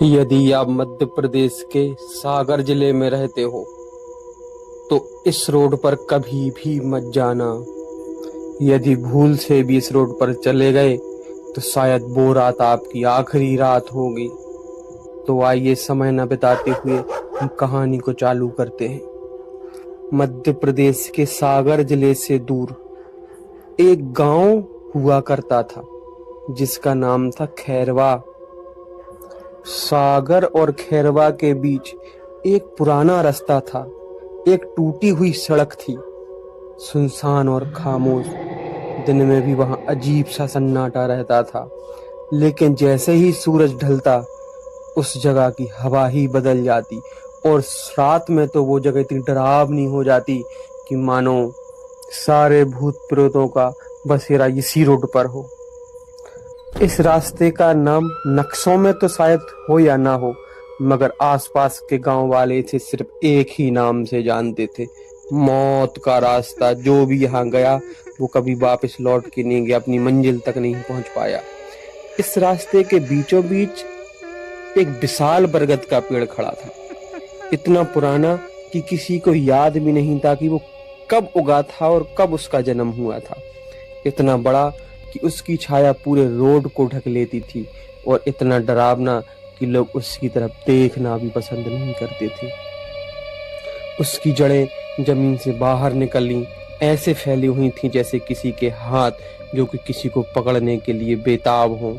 यदि आप मध्य प्रदेश के सागर जिले में रहते हो तो इस रोड पर कभी भी मत जाना। यदि भूल से भी इस रोड पर चले गए तो शायद वो रात आपकी आखिरी रात होगी। तो आइए समय न बिताते हुए हम कहानी को चालू करते हैं। मध्य प्रदेश के सागर जिले से दूर एक गांव हुआ करता था जिसका नाम था खैरवा। सागर और खैरवा के बीच एक पुराना रास्ता था। एक टूटी हुई सड़क थी, सुनसान और खामोश। दिन में भी वहां अजीब सा सन्नाटा रहता था, लेकिन जैसे ही सूरज ढलता उस जगह की हवा ही बदल जाती और रात में तो वो जगह इतनी डरावनी हो जाती कि मानो सारे भूत प्रेतों का बसेरा इसी रोड पर हो। इस रास्ते का नाम नक्शों में तो शायद हो या ना हो, मगर आसपास के गांव वाले इसे सिर्फ एक ही नाम से जानते थे, मौत का रास्ता। जो भी यहाँ गया वो कभी वापस लौट के नहीं गया, अपनी मंजिल तक नहीं पहुंच पाया। इस रास्ते के बीचों बीच एक विशाल बरगद का पेड़ खड़ा था, इतना पुराना कि किसी को याद भी नहीं था कि वो कब उगा था और कब उसका जन्म हुआ था। इतना बड़ा कि उसकी छाया पूरे रोड को ढक लेती थी और इतना डरावना कि लोग उसकी तरफ देखना भी पसंद नहीं करते थे। उसकी जड़ें जमीन से बाहर निकली ऐसे फैली हुई थी जैसे किसी के हाथ जो कि किसी को पकड़ने के लिए बेताब हों।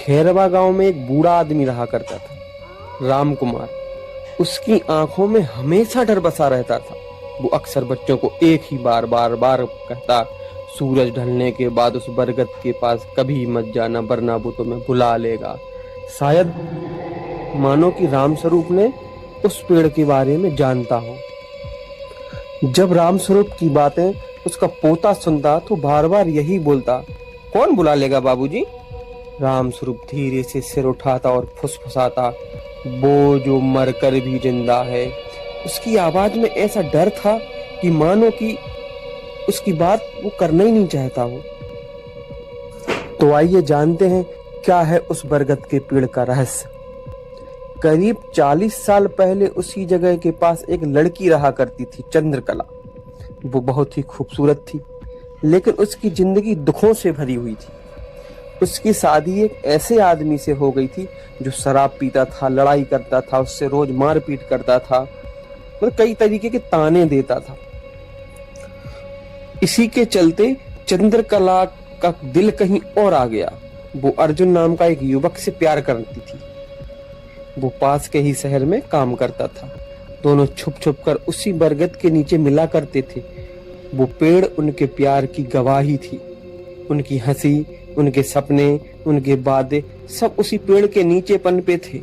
खैरवा गांव में एक बूढ़ा आदमी रहा करता था, राम कुमार। उसकी आंखों में हमेशा डर बसा रहता था। वो अक्सर बच्चों को एक ही बार बार बार कहता, सूरज ढलने के बाद उस बरगद के पास कभी मत जाना, वरना वो तुम्हें बुला लेगा। शायद मानो कि रामस्वरूप ने उस पेड़ के बारे में जानता हो। जब रामस्वरूप की बातें उसका पोता सुनता तो बार बार यही बोलता, कौन बुला लेगा बाबूजी? रामस्वरूप धीरे से सिर उठाता और फुसफुसाता, वो जो मरकर भी जिंदा है। उसकी आवाज में ऐसा डर था कि मानो कि उसकी बात वो करना ही नहीं चाहता हो। तो आइए जानते हैं क्या है उस बरगद के पेड़ का रहस्य। करीब 40 साल पहले उसी जगह के पास एक लड़की रहा करती थी, चंद्रकला। वो बहुत ही खूबसूरत थी, लेकिन उसकी जिंदगी दुखों से भरी हुई थी। उसकी शादी एक ऐसे आदमी से हो गई थी जो शराब पीता था, लड़ाई करता था, उससे रोज मारपीट करता था, मतलब कई तरीके के ताने देता था। इसी के चलते चंद्रकला का दिल कहीं और आ गया। वो अर्जुन नाम का एक युवक से प्यार करती थी। वो पास के ही शहर में काम करता था। दोनों छुप छुप कर उसी बरगद के नीचे मिला करते थे। वो पेड़ उनके प्यार की गवाही थी। उनकी हंसी, उनके सपने, उनके वादे सब उसी पेड़ के नीचे पनपे थे।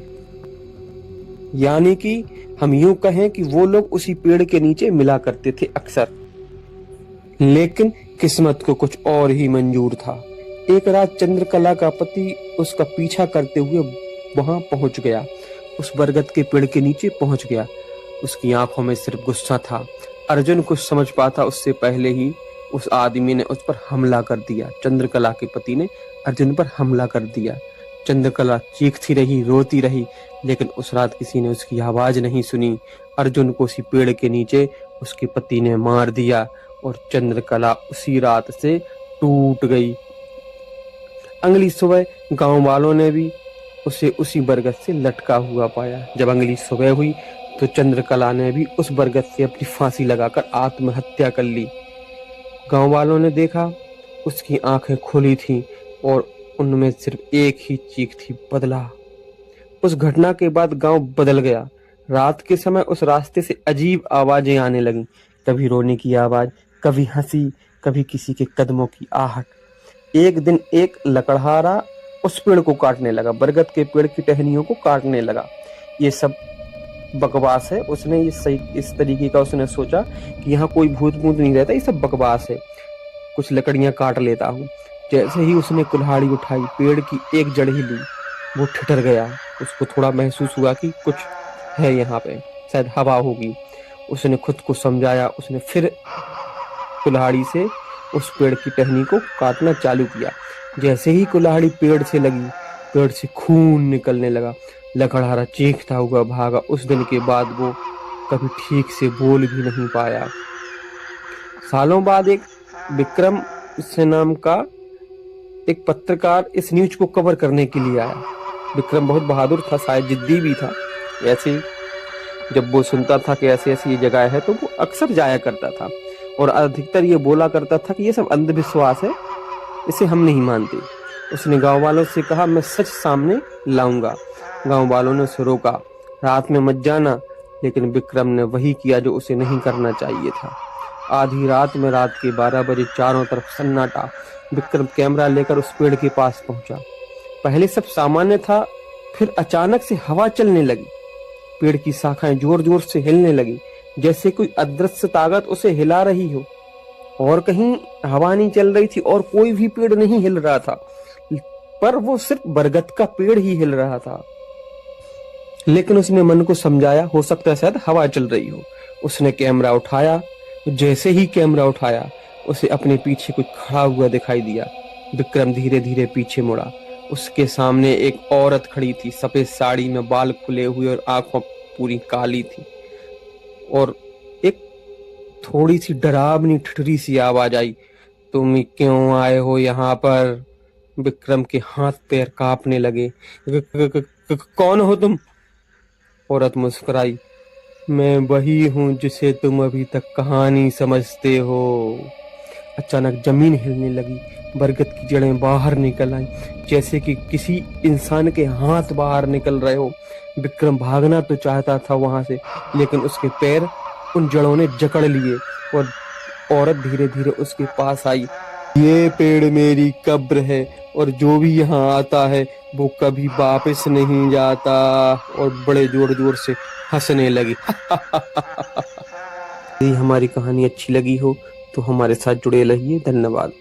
यानी कि हम यूं कहें कि वो लोग उसी पेड़ के नीचे मिला करते थे अक्सर। लेकिन किस्मत को कुछ और ही मंजूर था। एक रात चंद्रकला का पति उसका पीछा करते हुए वहां पहुंच गया, उस बरगद के पेड़ के नीचे पहुंच गया। उसकी आंखों में सिर्फ गुस्सा था। अर्जुन कुछ समझ पाता उससे पहले ही उस आदमी ने उस पर हमला कर दिया। चंद्रकला के पति ने अर्जुन पर हमला कर दिया। चंद्रकला चीखती रही, रोती रही, लेकिन उस रात किसी ने उसकी आवाज नहीं सुनी। अर्जुन को उसी पेड़ के नीचे उसके पति ने मार दिया और चंद्रकला उसी रात से टूट गई। अगली सुबह गांव वालों ने भी उसे उसी बरगद से लटका हुआ पाया। जब अगली सुबह हुई तो चंद्रकला ने भी उस बरगद से अपनी फांसी लगाकर आत्महत्या कर ली। गांव वालों ने देखा, उसकी आंखें खुली थीं और उनमें सिर्फ एक ही चीख थी, बदला। उस घटना के बाद गांव बदल गया। रात के समय उस रास्ते से अजीब आवाजें आने लगीं, कभी रोने की आवाज, कभी हंसी, कभी किसी के कदमों की आहट। एक दिन एक लकड़हारा उस पेड़ को काटने लगा, बरगद के पेड़ की टहनियों को काटने लगा। ये सब बकवास है। उसने ये सही इस तरीके का उसने सोचा कि यहाँ कोई भूत भूत नहीं रहता, ये सब बकवास है, कुछ लकड़ियां काट लेता हूँ। जैसे ही उसने कुल्हाड़ी उठाई, पेड़ की एक जड़ ही ली, वो ठिठर गया। उसको थोड़ा महसूस हुआ कि कुछ है यहाँ पे, शायद हवा होगी। उसने खुद को समझाया। उसने फिर कुल्हाड़ी से उस पेड़ की टहनी को काटना चालू किया। जैसे ही कुल्हाड़ी पेड़ से लगी, पेड़ से खून निकलने लगा। लकड़हारा चीखता हुआ भागा। उस दिन के बाद वो कभी ठीक से बोल भी नहीं पाया। सालों बाद एक विक्रम से नाम का एक पत्रकार इस न्यूज को कवर करने के लिए आया। विक्रम बहुत बहादुर था, शायद जिद्दी भी था। ऐसे जब वो सुनता था कि ऐसी ऐसी ये जगह है तो वो अक्सर जाया करता था और अधिकतर ये बोला करता था कि ये सब अंधविश्वास है, इसे हम नहीं मानते। उसने गांव वालों से कहा, मैं सच सामने लाऊंगा। गांव वालों ने उसे रोका, रात में मत जाना, लेकिन विक्रम ने वही किया जो उसे नहीं करना चाहिए था। आधी रात में, रात के 12 बजे, चारों तरफ सन्नाटा। विक्रम कैमरा लेकर उस पेड़ के पास पहुंचा। पहले सब सामान्य था, फिर अचानक से हवा चलने लगी। पेड़ की शाखाएं जोर जोर से हिलने लगी, जैसे कोई अदृश्य ताकत उसे हिला रही हो। और कहीं हवा नहीं चल रही थी और कोई भी पेड़ नहीं हिल रहा था, पर वो सिर्फ बरगद का पेड़ ही हिल रहा था। लेकिन उसने मन को समझाया, हो सकता है शायद हवा चल रही हो। उसने कैमरा उठाया। जैसे ही कैमरा उठाया, उसे अपने पीछे कुछ खड़ा हुआ दिखाई दिया। विक्रम धीरे धीरे पीछे मुड़ा। उसके सामने एक औरत खड़ी थी, सफेद साड़ी में, बाल खुले हुए और आंखों पूरी काली थी। और एक थोड़ी सी डरावनी ठिठुरी सी आवाज आई, तुम क्यों आए हो यहाँ पर? विक्रम के हाथ पैर कांपने लगे। कौन हो तुम? औरत मुस्कुराई, मैं वही हूँ जिसे तुम अभी तक कहानी समझते हो। अचानक जमीन हिलने लगी, बरगद की जड़ें बाहर निकल आई, जैसे कि किसी इंसान के हाथ बाहर निकल रहे हो। विक्रम भागना तो चाहता था वहां से, लेकिन उसके पैर उन जड़ों ने जकड़ लिए और औरत धीरे धीरे उसके पास आई। ये पेड़ मेरी कब्र है और जो भी यहाँ आता है वो कभी वापस नहीं जाता। और बड़े जोर जोर से हंसने लगी। यदि हमारी कहानी अच्छी लगी हो तो हमारे साथ जुड़े रहिए। धन्यवाद।